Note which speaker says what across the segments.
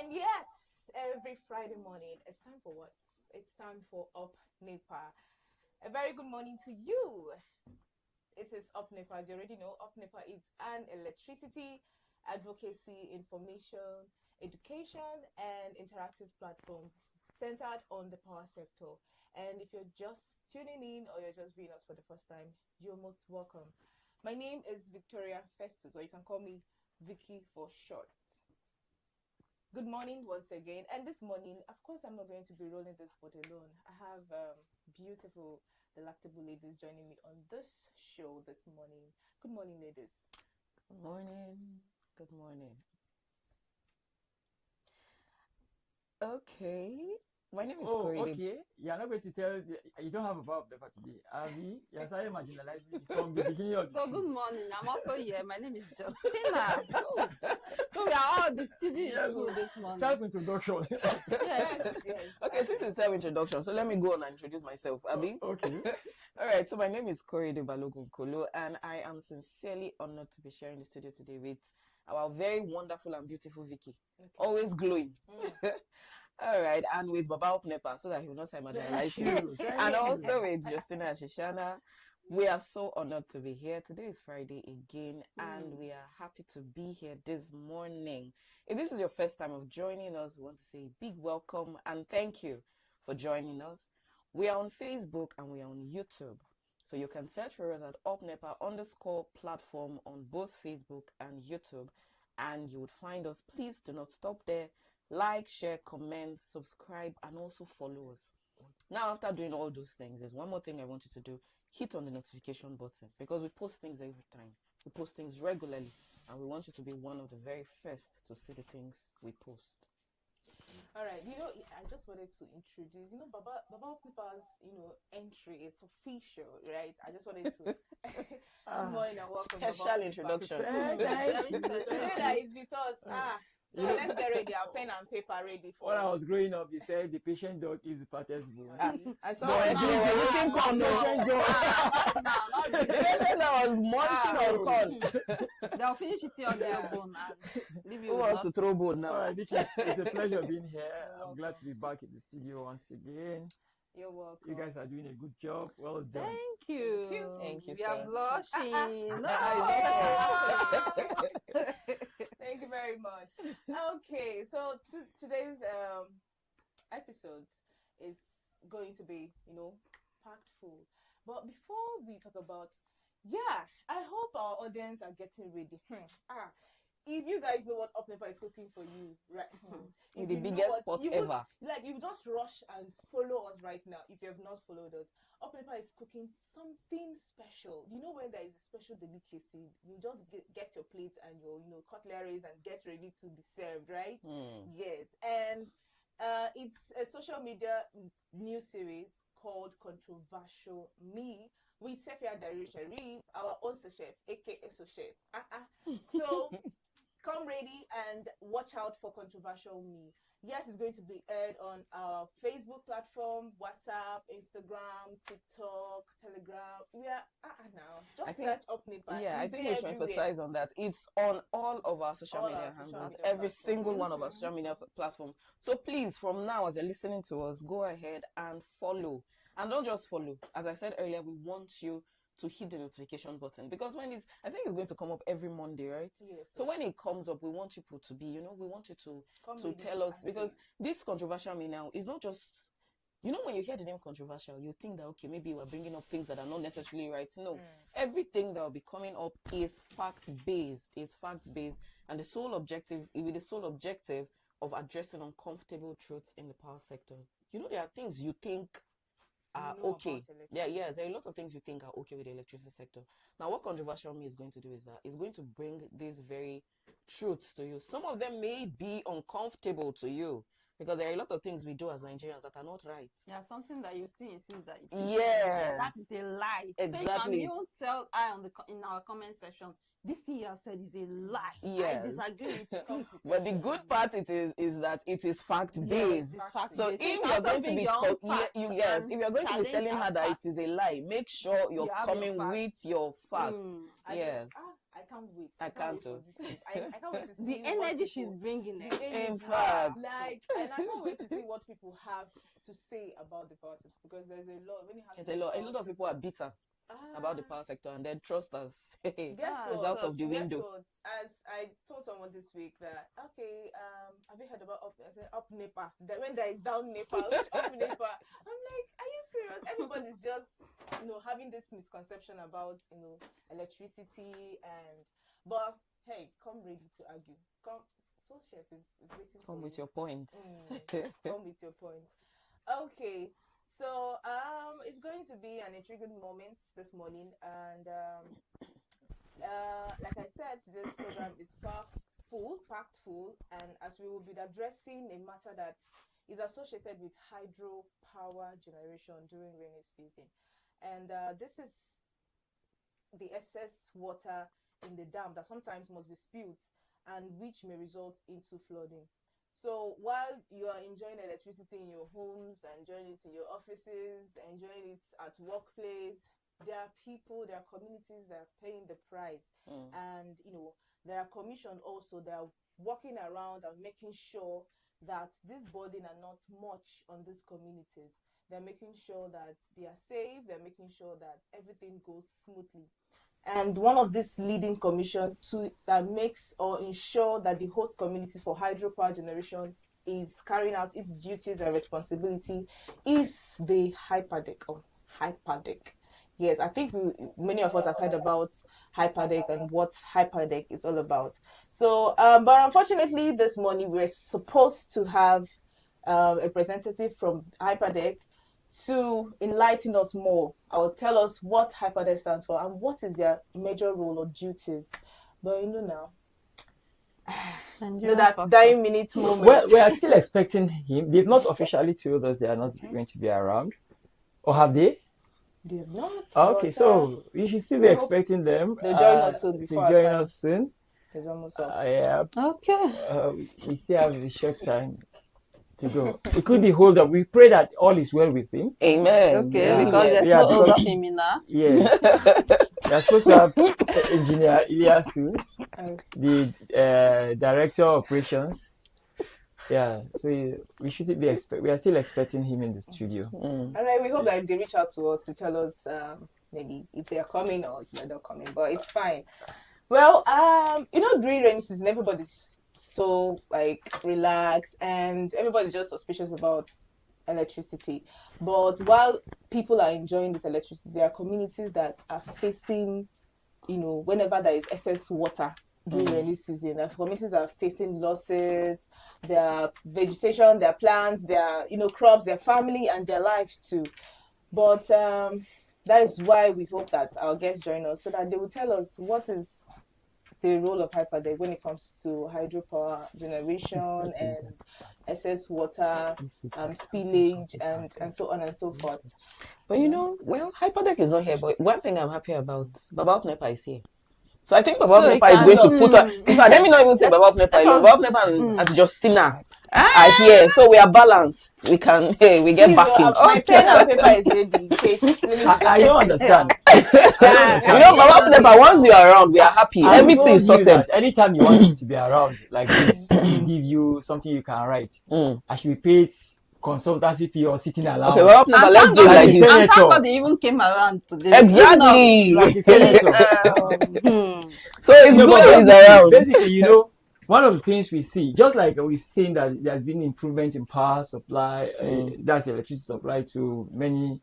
Speaker 1: And yes, every Friday morning, it's time for what? It's time for Up Nepa. A very good morning to you. It is Up Nepa, as you already know. Up Nepa is an electricity, advocacy, information, education, and interactive platform centered on the power sector. And if you're just tuning in or you're just viewing us for the first time, you're most welcome. My name is Victoria Festus, or you can call me Vicky for short. Good morning once again. And this morning, of course, I'm not going to be rolling this boat alone. I have beautiful, delectable ladies joining me on this show this morning. Good morning, ladies.
Speaker 2: Good morning. Good morning. Okay. My name is Corey.
Speaker 3: Okay. You're not going to tell, you don't have a vibe for today. Avi, you're sorry marginalizing from the beginning of the
Speaker 4: So good morning. I'm also here. My name is Justina. So we are all the studios full this morning.
Speaker 3: Self-introduction.
Speaker 4: Yes.
Speaker 2: Okay, since it's self-introduction, so let me go on and introduce myself, Abi.
Speaker 3: Okay.
Speaker 2: All right, so my name is Corey Balogun Kolo, and I am sincerely honored to be sharing the studio today with our very wonderful and beautiful Vicky.
Speaker 1: Okay.
Speaker 2: Always glowing. All right, and with Baba Up Nepa, so that he will not say marginalize you. And also with Justina and Shishana. We are so honored to be here. Today is Friday again, and we are happy to be here this morning. If this is your first time of joining us, we want to say a big welcome and thank you for joining us. We are on Facebook and we are on YouTube. So you can search for us at UpNepa_platform on both Facebook and YouTube, and you would find us. Please do not stop there. Like, share, comment, subscribe, and also follow us. Now, after doing all those things, there's one more thing I want you to do. Hit on the notification button, because we post things every time. We post things regularly, and we want you to be one of the very first to see the things we post.
Speaker 1: All right, I just wanted to introduce, Baba Nepa's, entry. It's official, right? I just wanted to. Good morning and welcome.
Speaker 2: Special introduction.
Speaker 1: Today that is with us. So let's get ready. Our pen and paper ready for.
Speaker 3: When I was growing up, they said the patient dog is the fattest bone.
Speaker 2: I saw the patient that was munching on corn.
Speaker 4: They'll finish it on their bone and leave you.
Speaker 2: Who wants to throw bone now?
Speaker 3: All right, Vicky, it's a pleasure being here. I'm glad to be back in the studio once again.
Speaker 1: You're welcome.
Speaker 3: You guys are doing a good job. Well done.
Speaker 4: Thank you.
Speaker 2: Thank you,
Speaker 4: We are
Speaker 2: sir.
Speaker 4: blushing.
Speaker 1: Thank you very much. Okay, so today's episode is going to be, packed full. But before we talk about, I hope our audience are getting ready. If you guys know what Up Nepa is cooking for you, right?
Speaker 2: With the biggest pot ever.
Speaker 1: You just rush and follow us right now if you have not followed us. Up Nepa is cooking something special. When there is a special delicacy, you just get your plates and your cutleries and get ready to be served, right? Yes. And it's a social media news series called Controversial Me with Sefia Dari Sharif, our own chef, aka chef. So come ready and watch out for Controversial Me. Yes, it's going to be aired on our Facebook platform, WhatsApp, Instagram, TikTok, Telegram. We are now. Just search Up Nepa.
Speaker 2: Yeah, I think we should emphasize on that. It's on all of our social media handles, every single one of our social media platforms. So please, from now, as you're listening to us, go ahead and follow. And don't just follow. As I said earlier, we want you to hit the notification button, because I think it's going to come up every Monday, right?
Speaker 1: Yes.
Speaker 2: So when it comes up, we want people to be, we want you to tell us, because this Controversial Me now is not just, when you hear the name controversial, you think that, okay, maybe we're bringing up things that are not necessarily right. No, everything that will be coming up is fact-based, and the sole objective of addressing uncomfortable truths in the power sector. There are things you think are okay. There are a lot of things you think are okay with the electricity sector. Now, what Controversial Me is going to do is that it's going to bring these very truths to you. Some of them may be uncomfortable to you, because there are a lot of things we do as Nigerians that are not right.
Speaker 4: Yeah, something that you still insist that it is.
Speaker 2: Yes.
Speaker 4: That is a lie.
Speaker 2: Exactly.
Speaker 4: So you can even tell in our comment section, this thing you have said is a lie.
Speaker 2: Yes.
Speaker 4: I disagree with it.
Speaker 2: But the good part is that it is fact-based. So if you're going to be if you're going to be telling her that it is a lie, make sure you're coming with your facts.
Speaker 1: I can't wait.
Speaker 2: I can't
Speaker 1: wait for
Speaker 2: too.
Speaker 1: this week. I can't wait to see
Speaker 4: The
Speaker 1: what
Speaker 4: energy she's
Speaker 1: people-
Speaker 4: bringing
Speaker 1: the
Speaker 4: there.
Speaker 1: energy,
Speaker 2: fact.
Speaker 1: like, and I can't wait to see what people have to say about the power sector, because there's a lot. When it has
Speaker 2: There's
Speaker 1: to
Speaker 2: a
Speaker 1: do
Speaker 2: lot. A
Speaker 1: power
Speaker 2: lot of people are bitter
Speaker 1: sector-
Speaker 2: about the power sector, and then trust us.
Speaker 1: Guess
Speaker 4: Ah,
Speaker 2: It's
Speaker 1: what?
Speaker 2: out of the
Speaker 1: Guess
Speaker 2: window.
Speaker 1: what? As I told someone this week that okay, have you heard about up? I said up Nepa. That when there is down Nepa, which up Nepa? I'm like, are you serious? Everybody's just having this misconception about electricity but hey, come ready to argue. Come, Soul Chef is waiting.
Speaker 2: Come
Speaker 1: for
Speaker 2: with
Speaker 1: you.
Speaker 2: your points.
Speaker 1: Come with your points. Okay. So it's going to be an intriguing moment this morning, and like I said, today's program is packed full, and as we will be addressing a matter that is associated with hydropower generation during rainy season, and this is the excess water in the dam that sometimes must be spilled, and which may result into flooding. So while you are enjoying electricity in your homes, enjoying it in your offices, enjoying it at workplace, there are people, there are communities that are paying the price. And there are commission also that are walking around and making sure that this burden are not much on these communities. They're making sure that they are safe, they're making sure that everything goes smoothly. And one of these leading commission that makes or ensure that the host community for hydropower generation is carrying out its duties and responsibility is the Hyperdeck. Yes, I think many of us have heard about Hyperdeck and what Hyperdeck is all about. So, but unfortunately, this morning we're supposed to have a representative from Hyperdeck to enlighten us more or tell us what Hyperdeck stands for and what is their major role or duties. But now, that dying minute moment.
Speaker 3: Well, we are still expecting him. They've not officially told us they are not going to be around. Or have they?
Speaker 1: They have not.
Speaker 3: Okay,
Speaker 1: but,
Speaker 3: so we should still be expecting them.
Speaker 1: they'll join us soon
Speaker 3: to
Speaker 1: before our
Speaker 3: join
Speaker 1: time.
Speaker 3: us soon.
Speaker 1: It's almost up.
Speaker 3: Yeah.
Speaker 4: Okay.
Speaker 3: We still have a short time to go. It could be hold up. We pray that all is well with him.
Speaker 2: Amen.
Speaker 4: Okay,
Speaker 3: Yeah.
Speaker 4: because there's
Speaker 3: Yeah,
Speaker 4: no
Speaker 3: because-
Speaker 4: other seminar.
Speaker 3: Yes. We are supposed to have Engineer Ilyasu, the Director of Operations. Yeah, so we should be we are still expecting him in the studio.
Speaker 1: And we hope that they reach out to us to tell us maybe if they are coming or if they're not coming, but it's fine. Well, during rainy season, everybody's so relaxed and everybody's just suspicious about electricity. But while people are enjoying this electricity, there are communities that are facing, whenever there is excess water during rainy season, the communities are facing losses, their vegetation, their plants, their crops, their family, and their lives too. But that is why we hope that our guests join us so that they will tell us what is the role of Hyperdeck when it comes to hydropower generation and excess water spillage and so on and so forth.
Speaker 2: But Hyperdeck is not here. But one thing I'm happy about, Baba Nepa is here. So I think Baba Nepa is going to put on. In fact, let me not even say Baba Nepa alone. Baba Nepa and Justina are here, so we are balanced. We can, we get backing.
Speaker 1: My pen and paper is ready in case.
Speaker 3: I don't understand.
Speaker 2: Baba Nepa, once you are around, we are happy. Everything is sorted.
Speaker 3: Anytime you want him to be around like this, give you something you can write. I should be paid consultancy fee or sitting allowance.
Speaker 2: Okay, Baba Nepa, let's do it like this.
Speaker 4: And thank God they even came around today.
Speaker 2: Exactly.
Speaker 3: Like a senator.
Speaker 2: So it's good he's around.
Speaker 3: Basically, one of the things we see, just like we've seen that there's been improvement in power supply, that's electricity supply to many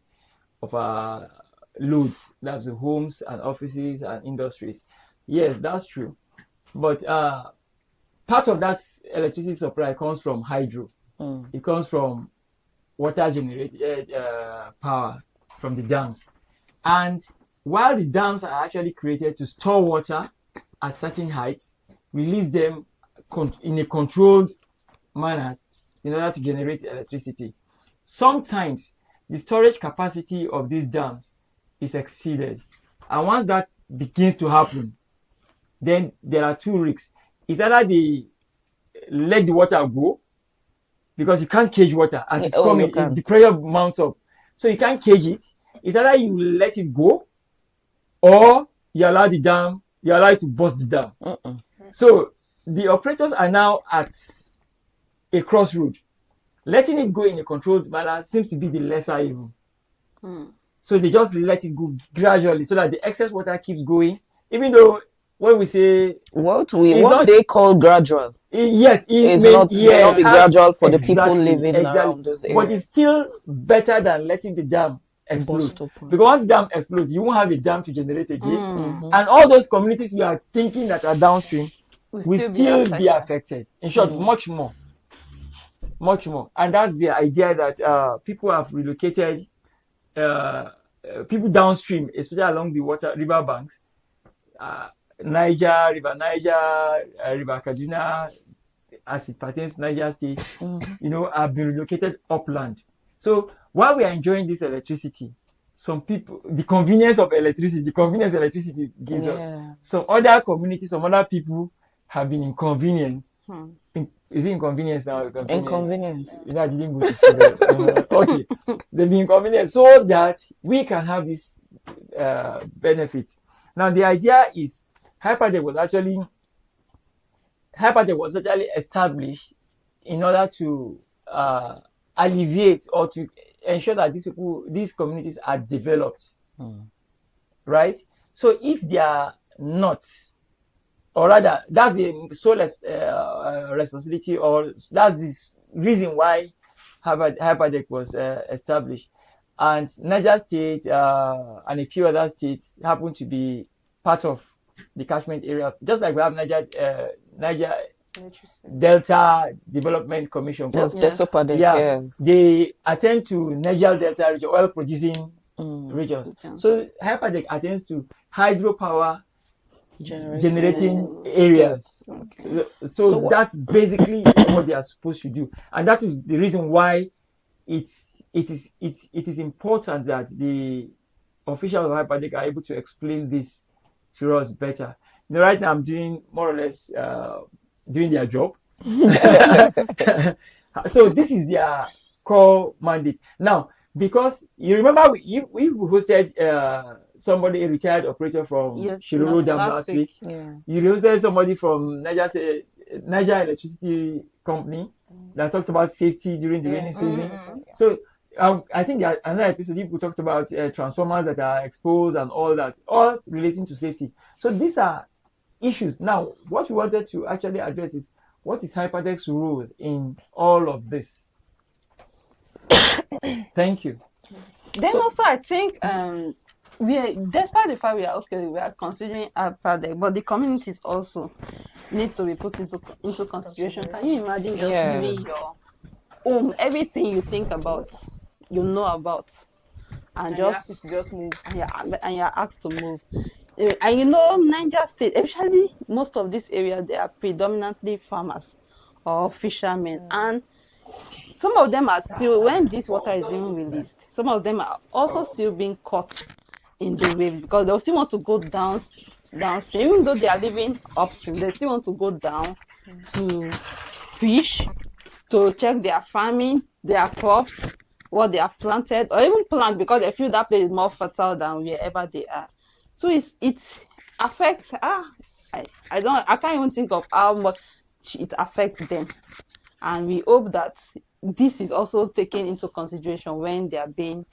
Speaker 3: of our loads, that's the homes and offices and industries. Yes, that's true. But part of that electricity supply comes from hydro. It comes from water generated power from the dams. And while the dams are actually created to store water at certain heights, release them in a controlled manner in order to generate electricity, sometimes the storage capacity of these dams is exceeded. And once that begins to happen, then there are two risks. It's either they let the water go, because you can't cage water as it's coming, the pressure mounts up. So you can't cage it. It's either you let it go or you allow the dam you're allowed to burst the dam.
Speaker 2: Mm-mm.
Speaker 3: So the operators are now at a crossroad. Letting it go in a controlled manner seems to be the lesser evil. So they just let it go gradually so that the excess water keeps going. Even though when we say
Speaker 2: What
Speaker 3: not-
Speaker 2: they call gradual
Speaker 3: yes,
Speaker 2: is
Speaker 3: may
Speaker 2: not may not be gradual for the people
Speaker 3: exactly,
Speaker 2: living
Speaker 3: exactly.
Speaker 2: around those areas.
Speaker 3: But it's still better than letting the dam explode.
Speaker 2: Burst open.
Speaker 3: Because once the dam explodes, you won't have a dam to generate again.
Speaker 2: Mhm.
Speaker 3: And all those communities you are thinking that are downstream will still be affected. In short, much more. Much more. And that's the idea that people have relocated, people downstream, especially along the river banks, Niger, River Kaduna, as it pertains to Niger State, have been relocated upland. So while we are enjoying this electricity, some people, the convenience electricity gives us. Some other communities, some other people have been inconvenienced. Is it inconvenience now?
Speaker 2: Inconvenience.
Speaker 3: I didn't go to school. Okay. They've been inconvenienced so that we can have this benefit. Now, the idea is Hyperdeck was actually established in order to alleviate or to ensure that these communities are developed. Right? So if they are not, or rather, that's the sole responsibility, or that's the reason why Hyperdeck was established. And Niger State and a few other states happen to be part of the catchment area, just like we have Niger Delta Development Commission.
Speaker 2: Yes. They
Speaker 3: attend to Niger Delta region, oil producing regions. So Hyperdeck attends to hydropower generating areas.
Speaker 2: Okay.
Speaker 3: So that's basically what they are supposed to do, and that is the reason why it is important that the officials of Hyperdeck are able to explain this to us better. Right now I'm doing more or less doing their job. So this is their core mandate. Now, because you remember we hosted somebody, a retired operator from Shiroro Dam last week.
Speaker 2: Yeah.
Speaker 3: You hosted somebody from Niger Electricity Company that talked about safety during the rainy season. So I think another episode people talked about transformers that are exposed and all that, all relating to safety. So these are issues. Now, what we wanted to actually address is what is Hyperdeck's role in all of this? Thank you.
Speaker 4: Then also, I think despite the fact we are considering Hyperdeck, but the communities also needs to be put into consideration. Can you imagine just giving your home, everything you think about, you know about, and just
Speaker 1: move.
Speaker 4: And you're asked to move. And you know, Niger State, especially most of these areas, they are predominantly farmers or fishermen, and some of them are still, when this water is even released, some of them are also still being caught in the waves because they still want to go downstream, even though they are living upstream. They still want to go down to fish, to check their farming, their crops, what they have planted, or even plant, because they feel that place is more fertile than wherever they are. So it affects. I can't even think of how much it affects them, and we hope that this is also taken into consideration when they are being.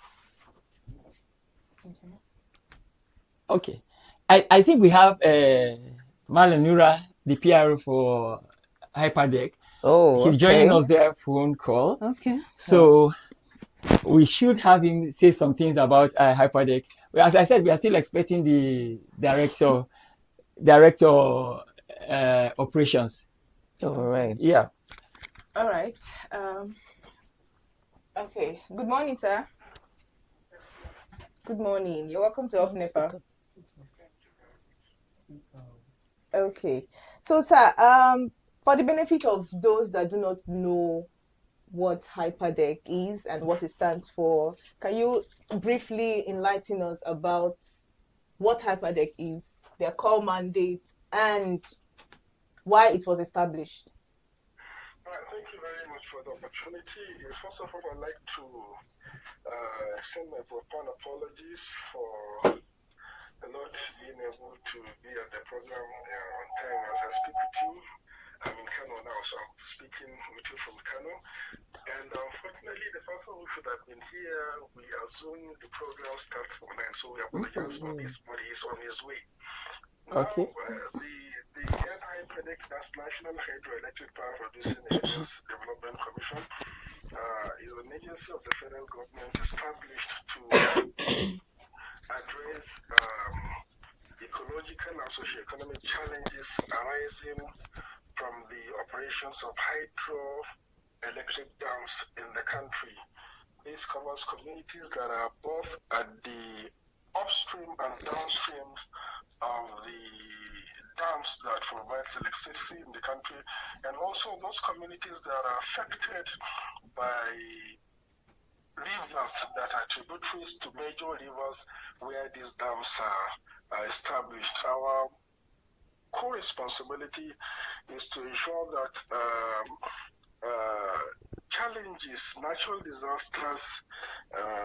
Speaker 3: Okay, I think we have Malanura, the PRO for Hyperdeck.
Speaker 2: Oh,
Speaker 3: he's joining us via phone call.
Speaker 4: Okay.
Speaker 3: So we should have him say some things about Hyperdeck. As I said, we are still expecting the director operations.
Speaker 2: All right.
Speaker 3: Yeah.
Speaker 1: All right. Okay. Good morning, sir. Good morning. You're welcome to Nepa. Okay. So, sir, for the benefit of those that do not know what Hyperdeck is and what it stands for, can you briefly enlighten us about what Hyperdeck is, their core mandate, and why it was established?
Speaker 5: All right, thank you very much for the opportunity. First of all, I'd like to send my profound apologies for not being able to be at the program on time as I speak with you. I'm in Kano now, so I'm speaking with you from Kano. And unfortunately, the person who should have been here, we assume the program starts for 9, so we apologize for this, but he's on his way. Now,
Speaker 2: Okay.
Speaker 5: the NHPDC, that's National Hydroelectric Power Producing Areas Development Commission, is an agency of the federal government established to address ecological and socio-economic challenges arising from the operations of hydroelectric dams in the country. This covers communities that are both at the upstream and downstream of the dams that provide electricity in the country, and also those communities that are affected by rivers that are tributaries to major rivers where these dams are established. Our core responsibility is to ensure that challenges, natural disasters,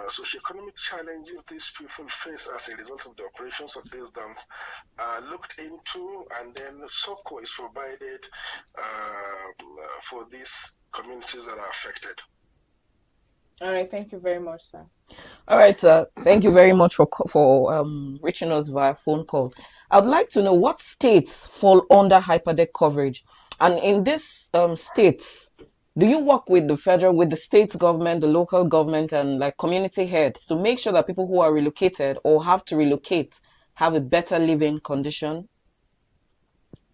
Speaker 5: socioeconomic challenges these people face as a result of the operations of these dams are looked into, and then SOCO is provided for these communities that are affected.
Speaker 1: All right, thank you very much, sir.
Speaker 2: All right, sir. Thank you very much for reaching us via phone call. I'd like to know what states fall under HYPERDEC coverage, and in these states, do you work with the federal, with the state government, the local government, and like community heads to make sure that people who are relocated or have to relocate have a better living condition?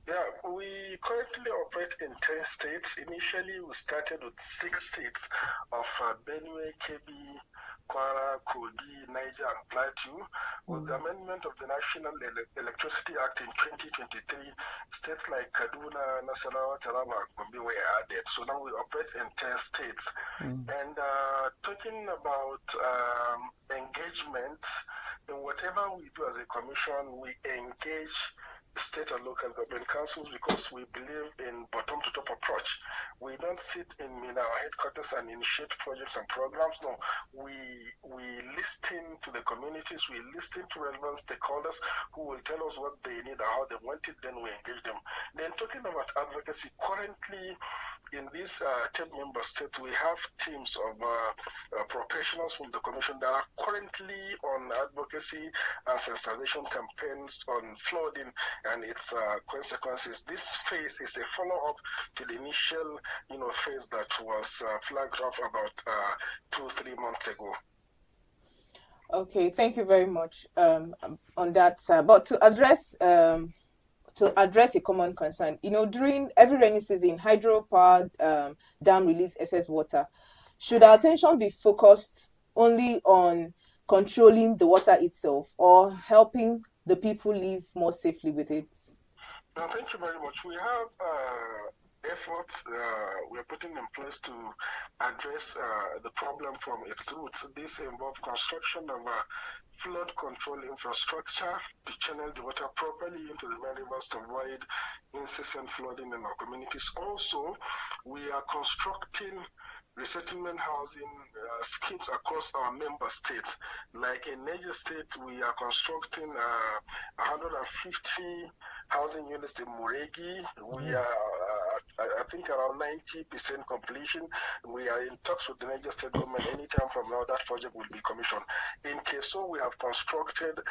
Speaker 5: Yeah, we currently operate in 10 states. Initially, we started with 6 states of Benue, Kebbi, Kwara, Kogi, Niger, and Plateau. With the amendment of the National Electricity Act in 2023, states like Kaduna, Nasarawa, Taraba, and Gombe were added. So now we operate in 10 states. And talking about engagement, in whatever we do as a commission, we engage state and local government councils because we believe in bottom-to-top approach. We don't sit in our headquarters and initiate projects and programs. No, we listen to the communities, we listen to relevant stakeholders who will tell us what they need and how they want it, then we engage them. Then talking about advocacy, currently in these 10 member states, we have teams of professionals from the commission that are currently on advocacy and sensitization campaigns on flooding and its consequences. This phase is a follow-up to the initial, phase that was flagged off about 2-3 months ago.
Speaker 1: Okay, thank you very much on that, sir. But to address a common concern, during every rainy season, hydropower dam release excess water. Should our attention be focused only on controlling the water itself or helping the people live more safely with it?
Speaker 5: Thank you very much. We have efforts we're putting in place to address the problem from its roots. This involves construction of flood control infrastructure to channel the water properly into the main rivers to avoid incessant flooding in our communities. Also, we are constructing resettlement housing schemes across our member states. Like in Niger State, we are constructing 150 housing units in Muregi. We are, I think, around 90% completion. We are in talks with the Niger State government. Anytime from now, that project will be commissioned. In Keso, we have constructed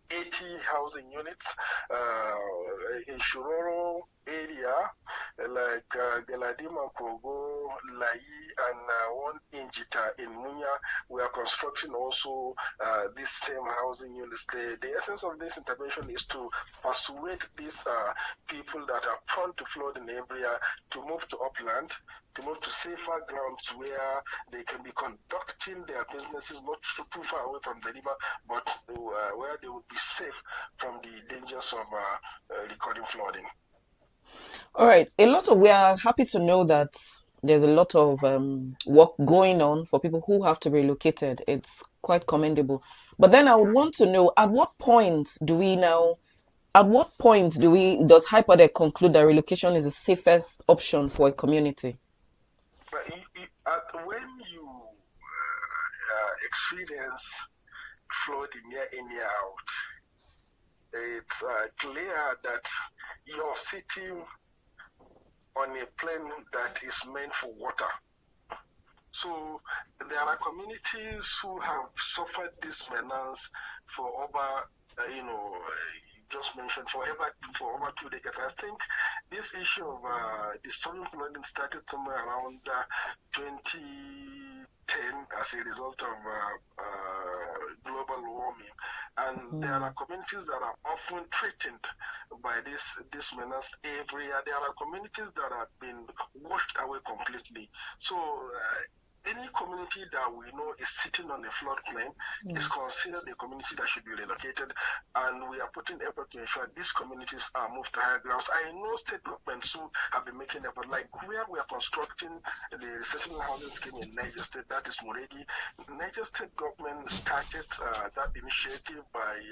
Speaker 5: 80 housing units in Shiroro area, like Galadima, Kogo, Lai, and one in Jita in Munya. We are constructing also these same housing units. The essence of this intervention is to persuade these people that are prone to flood in the area to move to upland, to move to safer grounds where they can be conducting their businesses not too far away from the river, but where they would be safe from the dangers of recurring flooding.
Speaker 2: All right. We are happy to know that there's a lot of work going on for people who have to be relocated. It's quite commendable. But then I would want to know, at what point does HYPERDEC conclude that relocation is the safest option for a community?
Speaker 5: When you experience flooding year in, year out. It's clear that you're sitting on a plane that is meant for water. So there are communities who have suffered this menace for over, just mentioned for over 2 decades. I think this issue of disturbing flooding started somewhere around 2010 as a result of global warming. And there are communities that are often threatened by this menace every year. There are communities that have been washed away completely. So any community that we know is sitting on a floodplain is considered a community that should be relocated, and we are putting effort to ensure these communities are moved to higher grounds. I know state governments who have been making effort, like where we are constructing the resettlement housing scheme in Niger State, that is Muregi. Niger State government started that initiative by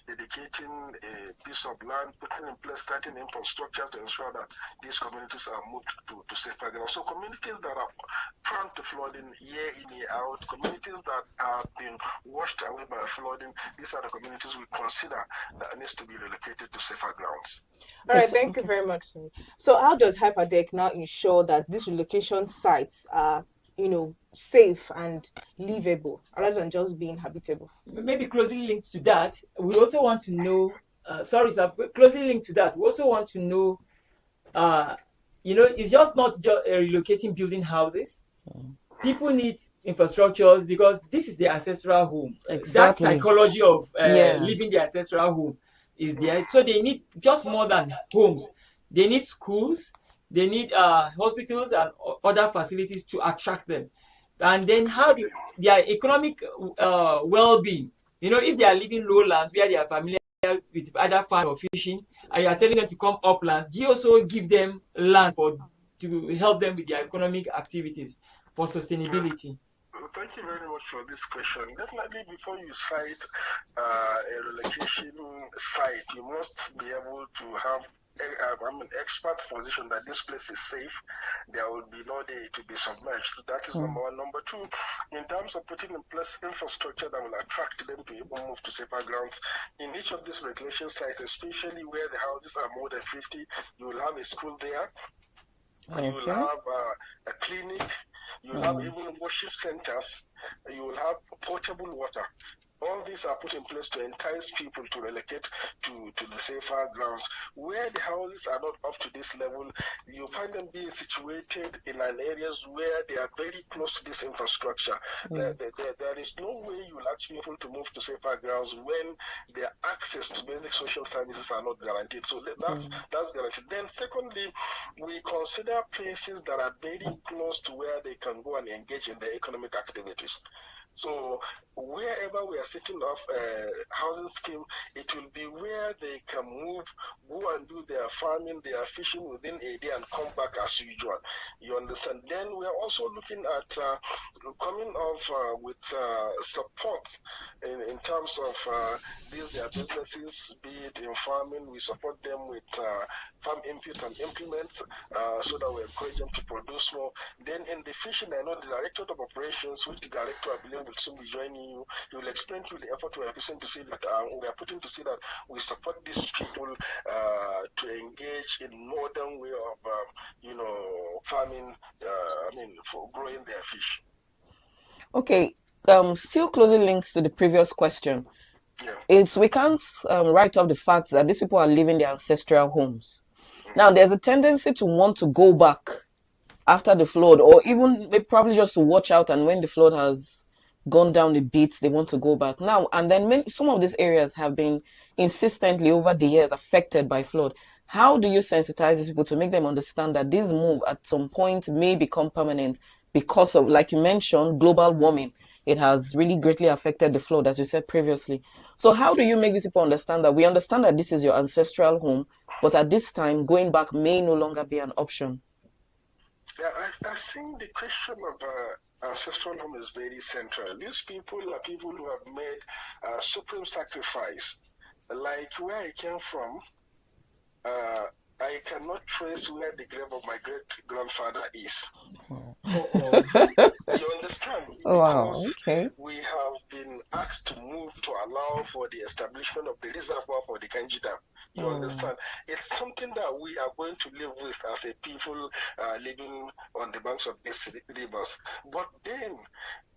Speaker 5: dedicating a piece of land, putting in place certain infrastructure to ensure that these communities are moved to safer grounds. So communities that are prone to flooding year in, year out, communities that have been washed away by flooding, these are the communities we consider that needs to be relocated to safer grounds.
Speaker 1: All right, thank you very much. So how does Hyperdeck now ensure that these relocation sites are, safe and livable rather than just being habitable?
Speaker 3: Maybe closely linked to that, we also want to know, closely linked to that, we also want to know, it's just not just relocating building houses. People need infrastructures because this is their ancestral home.
Speaker 2: Exactly.
Speaker 3: That psychology of
Speaker 2: Yes.
Speaker 3: living their ancestral home is there. So they need just more than homes. They need schools, they need hospitals and other facilities to attract them. And then their economic well-being. If they are living lowlands where they are familiar with either farming or fishing, and you are telling them to come uplands, you also give them land to help them with their economic activities for sustainability.
Speaker 5: Thank you very much for this question. Definitely, before you cite a relocation site, you must be able to have expert position that this place is safe. There will be no day to be submerged. That is number one. Number two, in terms of putting in place infrastructure that will attract them to even move to safer grounds, in each of these relocation sites, especially where the houses are more than 50, you will have a school there. You will have a clinic. You will have even worship centers. You will have potable water. All these are put in place to entice people to relocate to the safer grounds. Where the houses are not up to this level, you find them being situated in an areas where they are very close to this infrastructure. There is no way you will ask people to move to safer grounds when their access to basic social services are not guaranteed. So that's guaranteed. Then secondly, we consider places that are very close to where they can go and engage in their economic activities. So wherever we are setting off a housing scheme, it will be where they can move, go and do their farming, their fishing within a day and come back as usual. You understand? Then we are also looking at coming off with support in terms of their businesses, be it in farming. We support them with farm inputs and implements so that we encourage them to produce more. Then in the fishing, I know the Director of Operations, which the Director I believe will soon be joining you, he will explain to you the effort we are putting to see that we support these people to engage in modern way of farming, for growing their fish.
Speaker 2: Okay, still closely links to the previous question.
Speaker 5: Yeah.
Speaker 2: We can't write off the fact that these people are living their ancestral homes. Now, there's a tendency to want to go back after the flood, or even probably just to watch out, and when the flood has gone down a bit, they want to go back now. And then some of these areas have been insistently over the years affected by flood. How do you sensitize these people to make them understand that this move at some point may become permanent because of, like you mentioned, global warming? It has really greatly affected the flood, as you said previously. So how do you make these people understand that we understand that this is your ancestral home, but at this time, going back may no longer be an option?
Speaker 5: Yeah, I think the question of ancestral home is very central. These people are people who have made a supreme sacrifice. Like where I came from, I cannot trace where the grave of my great-grandfather is. You understand?
Speaker 2: Wow,
Speaker 5: because
Speaker 2: okay.
Speaker 5: we have been asked to move to allow for the establishment of the reservoir for the Kanji Dam. You understand? It's something that we are going to live with as a people living on the banks of these rivers. But then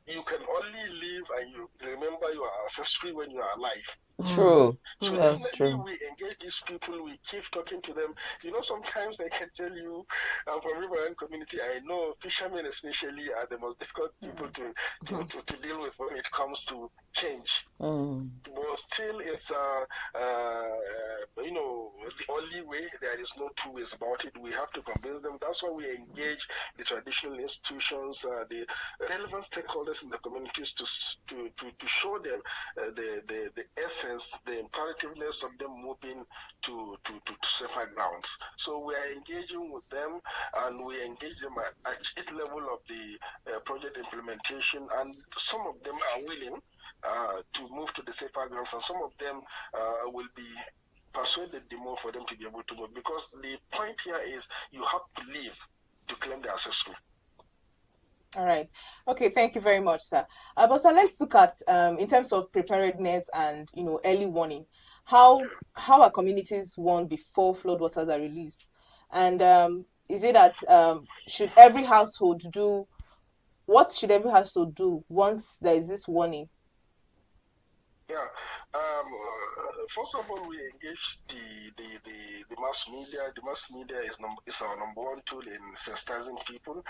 Speaker 5: you can only live and you remember your ancestry when you are alive.
Speaker 2: True.
Speaker 5: So
Speaker 2: That's
Speaker 5: definitely
Speaker 2: true.
Speaker 5: we engage these people, we keep talking to them. Sometimes they can tell you, from Riverine community, I know fishermen especially are the most difficult people to deal with when it comes to change. But still, it's the only way. There is no two ways about it. We have to convince them. That's why we engage the traditional institutions, the relevant stakeholders in the communities to show them the essence, the imperativeness of them moving to safer grounds. So we are engaging with them, and we engage them at each level of the project implementation, and some of them are willing to move to the safer grounds, and some of them will be persuaded the more for them to be able to move, because the point here is you have to live to claim the ancestry.
Speaker 1: All right. Okay, thank you very much, sir. But sir, let's look at in terms of preparedness and early warning. How are communities warned before floodwaters are released? And is it that should every household do what should every household do once there is this warning?
Speaker 5: Yeah. First of all, we engage the mass media. The mass media is our number one tool in sensitizing people.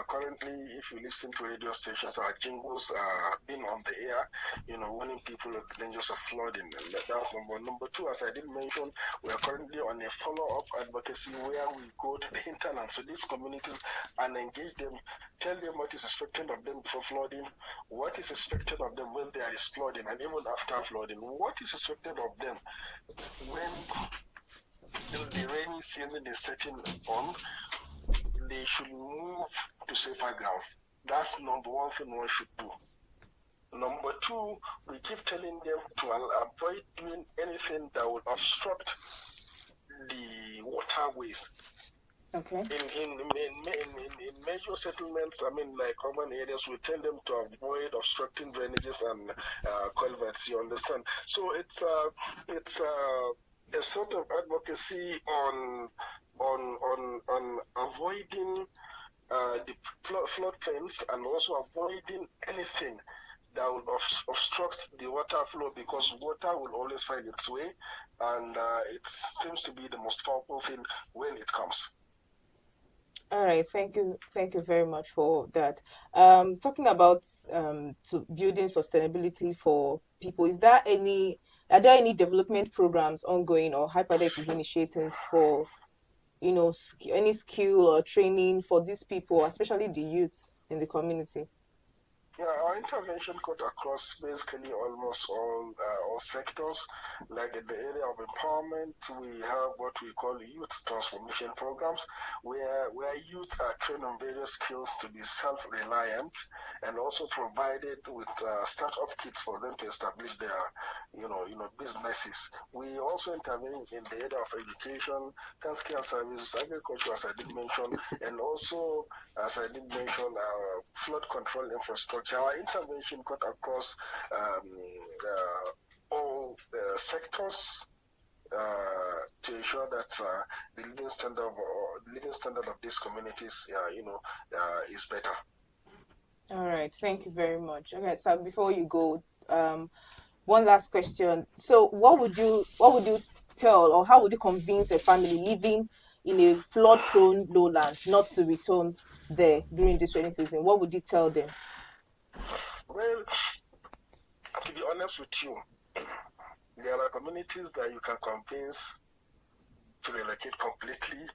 Speaker 5: Currently, if you listen to radio stations, our jingles are being on the air, warning people of the dangers of flooding. And that's number one. Number two, as I did mention, we are currently on a follow-up advocacy where we go to the hinterland, so these communities, and engage them, tell them what is expected of them before flooding, what is expected of them when there is flooding, and even after flooding, what is expected of them when the rainy season is setting on. They should move to safer grounds. That's number one thing one should do. Number two, we keep telling them to avoid doing anything that will obstruct the waterways.
Speaker 1: Okay.
Speaker 5: In major settlements, like urban areas, we tell them to avoid obstructing drainages and culverts. You understand? So it's a sort of advocacy on avoiding the floodplains, and also avoiding anything that will obstruct the water flow, because water will always find its way, and it seems to be the most powerful thing when it comes.
Speaker 1: All right, thank you very much for that. Talking about building sustainability for people, are there any development programs ongoing or Hyperdeck is initiating for any skill or training for these people, especially the youths in the community?
Speaker 5: Yeah, our intervention cut across basically almost all sectors. Like in the area of empowerment, we have what we call youth transformation programs, where youth are trained on various skills to be self-reliant, and also provided with startup kits for them to establish their, businesses. We also intervene in the area of education, healthcare services, agriculture, as I did mention, and also, as I did mention, flood control infrastructure. Our intervention cut across all sectors to ensure that the living standard of these communities, is better.
Speaker 1: All right, thank you very much. Okay, so before you go, one last question. So, what would you tell, or how would you convince a family living in a flood-prone lowland not to return there during this rainy season? What would you tell them?
Speaker 5: Well, to be honest with you, there are communities that you can convince to relocate completely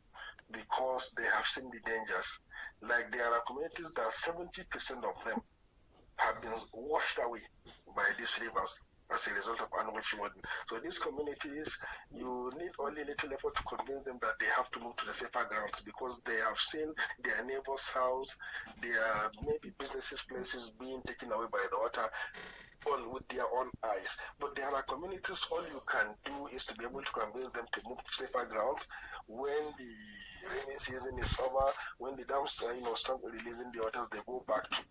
Speaker 5: because they have seen the dangers. Like there are communities that 70% of them have been washed away by these rivers as a result of annual flooding. So these communities, you need only little effort to convince them that they have to move to the safer grounds, because they have seen their neighbor's house, their maybe businesses, places being taken away by the water, all with their own eyes. But there are communities, all you can do is to be able to convince them to move to safer grounds when the rainy season is over, when the dams start releasing the waters, they go back to.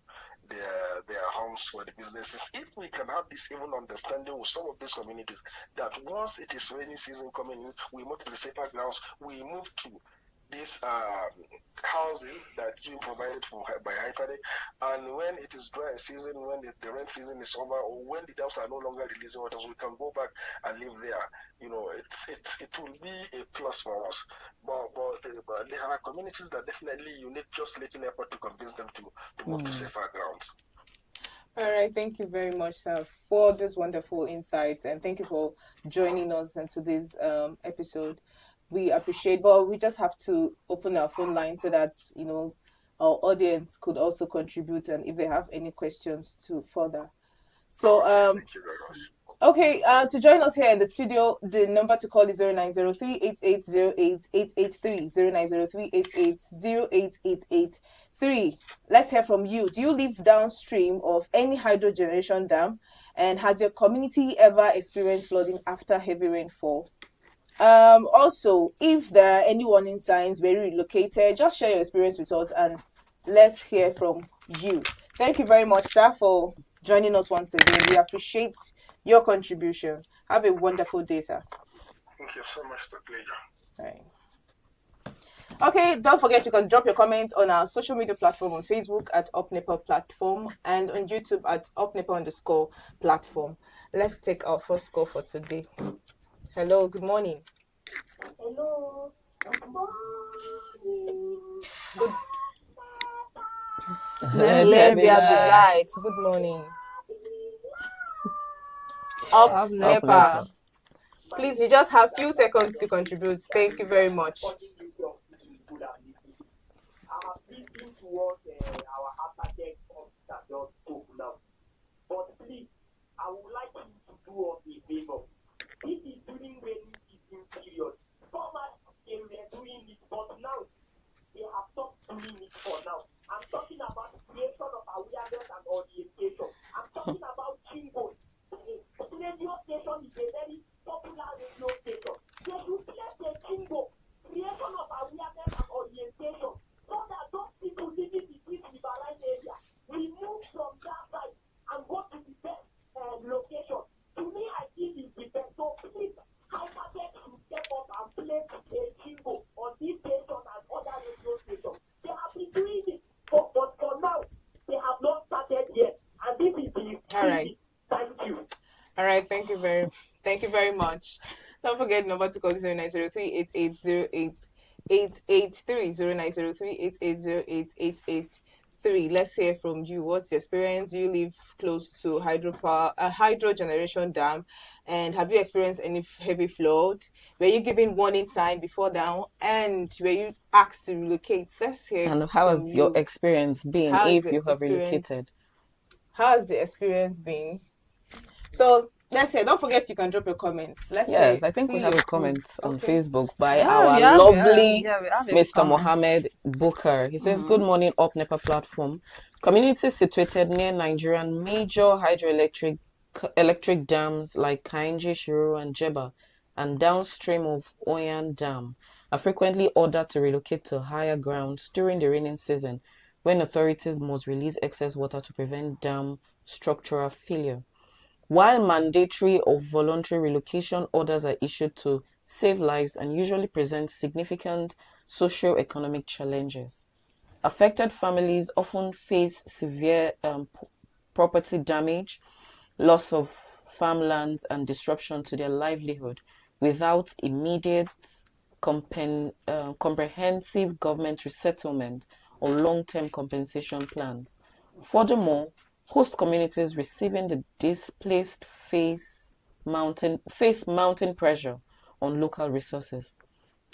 Speaker 5: their homes for the businesses. If we can have this even understanding with some of these communities, that once it is rainy season coming in, we move to the safer grounds, we move to this housing that you provided for by Hyperdeck, and when it is dry season, when the rain season is over, or when the dams are no longer releasing water, so we can go back and live there. It will be a plus for us. But there are communities that definitely you need just little effort to convince them to move to safer grounds.
Speaker 1: All right, thank you very much, sir, for those wonderful insights, and thank you for joining us into this episode. We appreciate, but we just have to open our phone line so that our audience could also contribute, and if they have any questions to further. So
Speaker 5: thank you very much.
Speaker 1: Okay, to join us here in the studio, the number to call is 0903-8808-883, 0903-8808-883. Let's hear from you. Do you live downstream of any hydro generation dam? And has your community ever experienced flooding after heavy rainfall? Also, if there are any warning signs where you relocated, just share your experience with us and let's hear from you. Thank you very much, sir, for joining us once again. We appreciate your contribution. Have a wonderful day, sir.
Speaker 5: Thank you so much. It's a pleasure.
Speaker 1: Right. Okay, don't forget you can drop your comments on our social media platform on Facebook at UpNepa Platform and on YouTube at UpNepa_platform. Let's take our first call for today. Hello, good morning.
Speaker 6: Hello, good morning.
Speaker 1: Let be at the lights. Good morning. Up Nepa. Please, you just have few seconds to contribute. Thank you very much.
Speaker 6: I have listened to what our architect officer just spoke now. But please, I would like you to do us a favor. This is during rainy season period. Formerly, they were doing it, but now they have stopped doing it for now. I'm talking about creation of awareness and orientation. I'm talking about Chingo. Radio station is a very popular radio station. They should place a Chingo, creation of awareness and orientation, so that those people living in this riverine area will move from that side and go to the best location. To me, I feel it's the best. So please, Hyperdeck should step up and place a Chingo on this station and other radio stations. They have been doing it, but for now, they have not started yet. And this is the
Speaker 1: All right.
Speaker 6: Thank you.
Speaker 1: All right, thank you very much. Don't forget the number to call 0903-8808-883, 0903-8808-883. Let's hear from you. What's your experience? Do you live close to hydro generation dam? And have you experienced any heavy flood? Were you given warning sign before now? And were you asked to relocate? Let's hear.
Speaker 2: And how has your experience been if you have relocated?
Speaker 1: How has the experience been? So let's say, don't forget you can drop your comments.
Speaker 2: I think we have a comment on Facebook by our lovely Mr. Mohammed Booker. He says, "Good morning, UpNepa Platform. Community situated near Nigerian major hydroelectric dams like Kainji, Shiru, and Jeba, and downstream of Oyan Dam are frequently ordered to relocate to higher grounds during the raining season, when authorities must release excess water to prevent dam structural failure. While mandatory or voluntary relocation orders are issued to save lives and usually present significant socio-economic challenges, affected families often face severe property damage, loss of farmlands, and disruption to their livelihood without immediate comprehensive government resettlement or long-term compensation plans. Furthermore, host communities receiving the displaced face mounting pressure on local resources.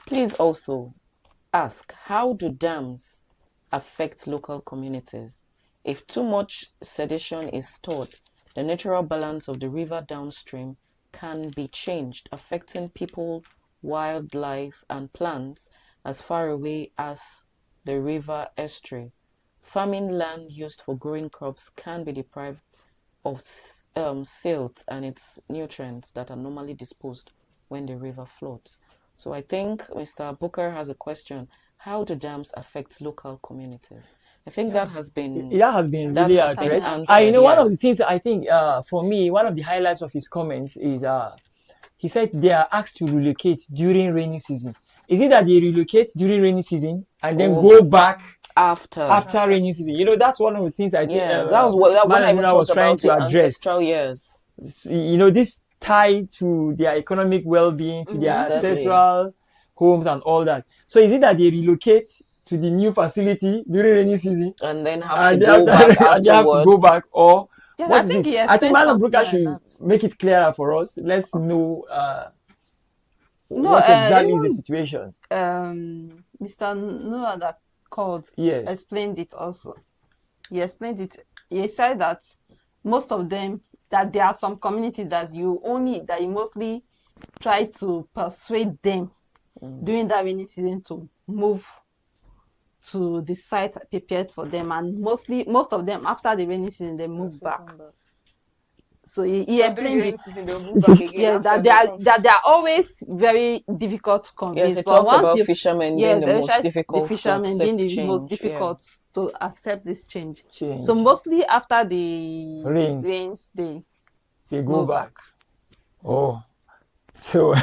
Speaker 2: Please also ask, how do dams affect local communities? If too much sedation is stored, the natural balance of the river downstream can be changed, affecting people, wildlife, and plants as far away as the river estuary. Farming land used for growing crops can be deprived of silt and its nutrients that are normally disposed when the river floods." So I think Mr. Booker has a question. how do dams affect local communities? I think that has been
Speaker 3: That has been really
Speaker 2: has been
Speaker 3: addressed.
Speaker 2: answered,
Speaker 3: One of the
Speaker 2: yes.
Speaker 3: things I think, for me, one of the highlights of his comments is he said they are asked to relocate during rainy season. Is it that they relocate during rainy season and then go back after rainy season? You know, that's one of the things I think.
Speaker 2: Yes, that was what when I even
Speaker 3: was
Speaker 2: talked
Speaker 3: trying
Speaker 2: about
Speaker 3: to
Speaker 2: the
Speaker 3: address.
Speaker 2: ancestral years.
Speaker 3: You know, this tie to their economic well-being, to their ancestral homes and all that. So is it that they relocate to the new facility during rainy season
Speaker 2: and then have to go back afterwards?
Speaker 3: They have to go back, or
Speaker 4: I think
Speaker 3: Madam Bruka should make it clearer for us. Let's know what exactly is the situation.
Speaker 4: Mr. Noah that called explained it also. He explained it. He said that most of them, that there are some communities that you mostly try to persuade them during that rainy season to move to the site prepared for them, and most of them after the rainy season they move back. So he explained it. Yes, that they are always very difficult to convince.
Speaker 2: Yes, he talked about fishermen being the most difficult
Speaker 4: to accept this change. So mostly after the rains they
Speaker 3: go back. Oh, so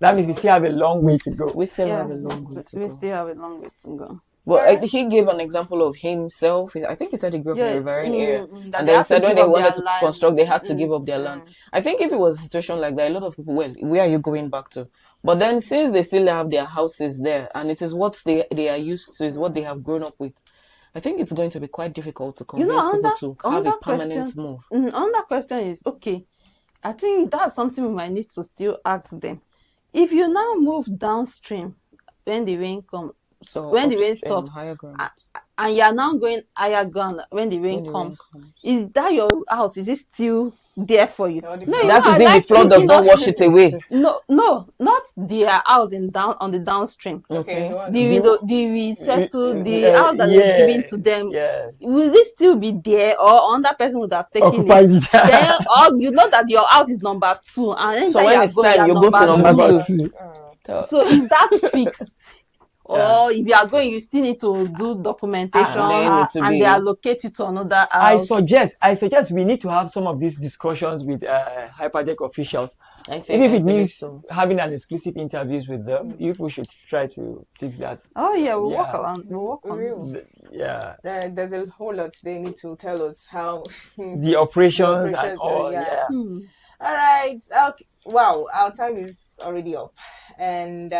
Speaker 3: that means we still have a long way to go.
Speaker 2: We still have a long way to go.
Speaker 4: We still have a long way to go.
Speaker 2: Well, he gave an example of himself. I think he said he grew up in a Riverian area. And then he said when they wanted to construct, they had to give up their land. I think if it was a situation like that, a lot of people, well, where are you going back to? But then since they still have their houses there, and it is what they are used to, is what they have grown up with, I think it's going to be quite difficult to convince people to have a permanent move.
Speaker 4: Another question is, okay, I think that's something we might need to still ask them. If you now move downstream when the rain comes, when the rain stops, and you are now going higher ground when the rain comes, is that your house? Is it still there for you?
Speaker 2: No, that is if the flood does not wash it away.
Speaker 4: No, not their house on the downstream.
Speaker 2: Okay.
Speaker 4: The resettled, the house that was given to them. Will it still be there, or another person would have taken it? Then, or you know that your house is number 2, and
Speaker 2: so when it's time you go to number 2.
Speaker 4: So is that fixed? Or if you are going, you still need to do documentation and they allocate you to another house.
Speaker 3: I suggest we need to have some of these discussions with Hyperdeck officials. Even if it means having an exclusive interviews with them, if we should try to fix that.
Speaker 4: Oh yeah, we'll work around. We'll work on it.
Speaker 1: Yeah. There's a whole lot they need to tell us how
Speaker 3: the operations and all.
Speaker 1: All right. Okay. Wow, our time is already up, and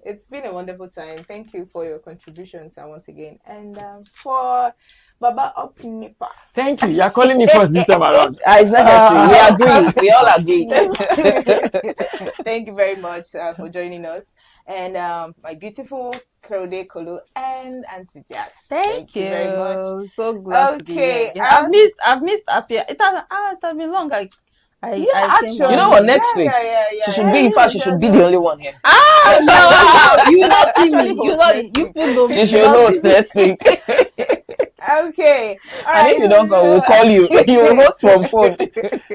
Speaker 1: it's been a wonderful time. Thank you for your contributions once again. And for Baba up Nepa.
Speaker 3: Thank you. You're calling me first this time around.
Speaker 2: It's necessary. We agree. We all agree.
Speaker 1: Thank you very much for joining us. And my beautiful Kerode Kolo and Auntie Jazz.
Speaker 4: Thank you
Speaker 1: very much.
Speaker 4: So glad to be here. I've missed Apia. It has been long.
Speaker 1: Actually,
Speaker 2: you know what? Next week, she should be. In fact, she should be the only one here.
Speaker 4: You don't see me. You put those.
Speaker 2: She should host next week.
Speaker 1: Okay. All right.
Speaker 2: And if you don't go, we'll call you. You will host from phone.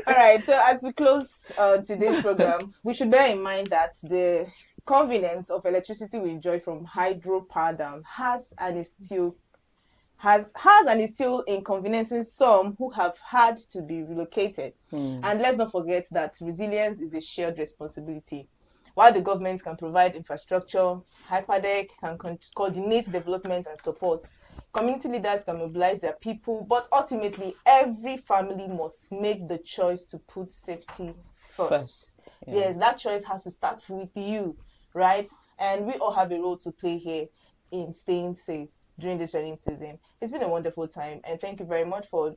Speaker 1: All right. So as we close today's program, we should bear in mind that the convenience of electricity we enjoy from hydropower dam has and is still inconveniencing some who have had to be relocated. And let's not forget that resilience is a shared responsibility. While the government can provide infrastructure, Hyperdeck can coordinate development and support. Community leaders can mobilize their people, but ultimately every family must make the choice to put safety first. Yes, that choice has to start with you, right? And we all have a role to play here in staying safe during this rainy season. It's been a wonderful time, and thank you very much for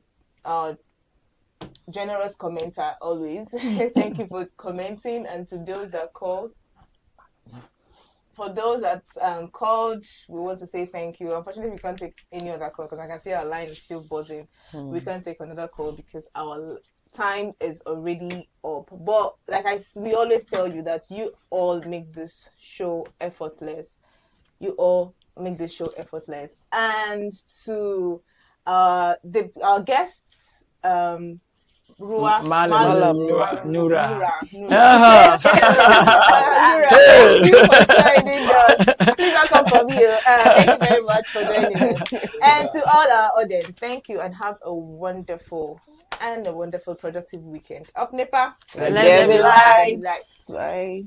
Speaker 1: generous commenter always. Thank you for commenting, and to those that called. For those that called, we want to say thank you. Unfortunately, we can't take any other call because I can see our line is still buzzing. We can't take another call because our time is already up. But we always tell you that you all make this show effortless. You all make this show effortless. And to our guests, Rua,
Speaker 3: Malam,
Speaker 1: Nura.
Speaker 3: Nura.
Speaker 1: Nura. Thank you for joining us. Please don't come from you. Thank you very much for joining us. And to all our audience, thank you and have a wonderful productive weekend. Up Nepa.
Speaker 2: Let there be
Speaker 1: light.
Speaker 2: lights. Bye.